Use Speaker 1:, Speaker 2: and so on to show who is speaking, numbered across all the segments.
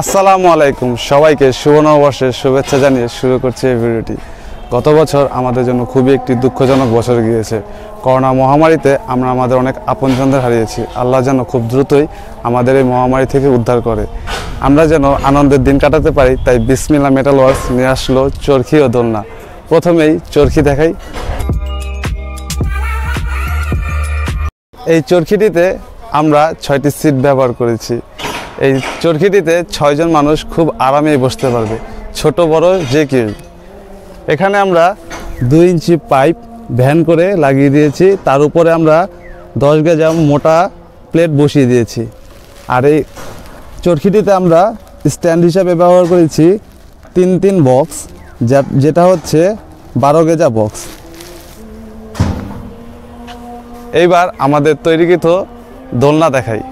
Speaker 1: আসসালামু আলাইকুম সবাইকে শুভ নববর্ষের শুভেচ্ছা জানিয়ে শুরু করছি এই ভিডিওটি। গত বছর আমাদের জন্য খুবই একটি দুঃখজনক বছর গিয়েছে। করোনা মহামারীতে আমরা আমাদের অনেক আপনজনদের হারিয়েছি। আল্লাহ যেন খুব দ্রুতই আমাদের এই মহামারী থেকে উদ্ধার করে আমরা যেন আনন্দের দিন কাটাতে পারি। তাই বিসমিল্লাহ মেটাল ওয়ার্কস নিয়ে আসলো চরখি ও দোলনা। প্রথমেই চরখি দেখাই। এই চরখিটিতে আমরা 6টি সিট ব্যবহার করেছি। এই চরখিটিতে 6 জন মানুষ খুব আরামে বসতে পারবে, ছোট বড় যে কেউ। এখানে আমরা 2 ইঞ্চি পাইপ ভ্যান করে লাগিয়ে দিয়েছি, তার উপরে আমরা 10 গেজ মোটা প্লেট বসিয়ে দিয়েছি। আর এই চরখিটিতে আমরা স্ট্যান্ড হিসাবে ব্যবহার করেছি 3 বক্স, যেটা হচ্ছে 12 গেজা বক্স। এইবার আমাদের তৈরিকৃত দোলনা দেখাই।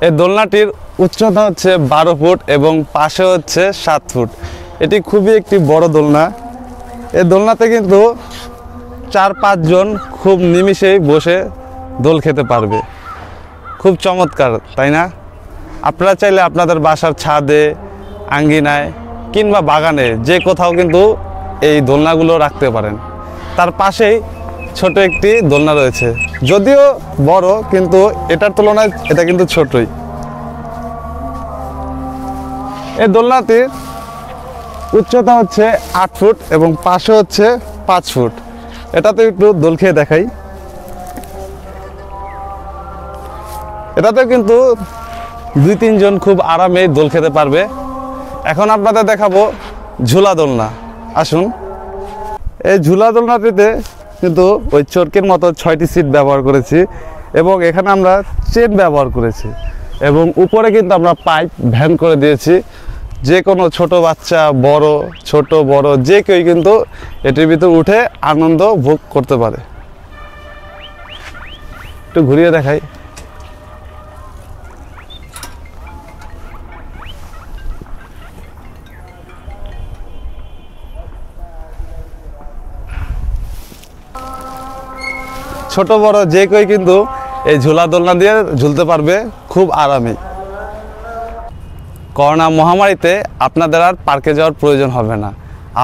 Speaker 1: এই দোলনাটির উচ্চতা হচ্ছে 12 ফুট এবং পাশে হচ্ছে 7 ফুট। এটি খুবই একটি বড় দোলনা। এই দোলনাতে কিন্তু 4-5 জন খুব নিমিষেই বসে দোল খেতে পারবে। খুব চমৎকার, তাই না? আপনারা চাইলে আপনাদের বাসার ছাদে, আঙ্গিনায় কিংবা বাগানে যে কোথাও কিন্তু এই দোলনাগুলো রাখতে পারেন। তার পাশেই ছোট একটি দোলনা রয়েছে, যদিও বড় কিন্তু এটার তুলনায় এটা কিন্তু ছোটই। এই দোলনাটির উচ্চতা হচ্ছে 8 ফুট এবং পাশে হচ্ছে 5 ফুট। এটাতে একটু দোল খেয়ে দেখাই। এটাতে কিন্তু 2-3 জন খুব আরামে দোল খেতে পারবে। এখন আপনাদের দেখাবো ঝুলা দোলনা। আসুন। এই ঝুলা দোলনাটিতে কিন্তু ওই চরকির মতো 6টি সিট ব্যবহার করেছি এবং এখানে আমরা চেন ব্যবহার করেছি এবং উপরে কিন্তু আমরা পাইপ ভ্যান করে দিয়েছি। যে কোনো ছোট বাচ্চা, বড়, ছোট বড় যে কেউ কিন্তু এটির ভিতর উঠে আনন্দ ভোগ করতে পারে। একটু ঘুরিয়ে দেখাই। ছোট বড় যে কেউ কিন্তু এই ঝুলা দোলনা দিয়ে ঝুলতে পারবে খুব আরামে। করোনা মহামারীতে আপনাদের আর পার্কে যাওয়ার প্রয়োজন হবে না।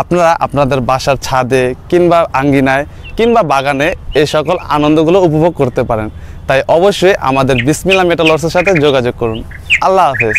Speaker 1: আপনারা আপনাদের বাসার ছাদে কিংবা আঙ্গিনায় কিংবা বাগানে এই সকল আনন্দগুলো উপভোগ করতে পারেন। তাই অবশ্যই আমাদের বিসমিল্লাহ মেটাল ওয়ার্কসের সাথে যোগাযোগ করুন। আল্লাহ হাফেজ।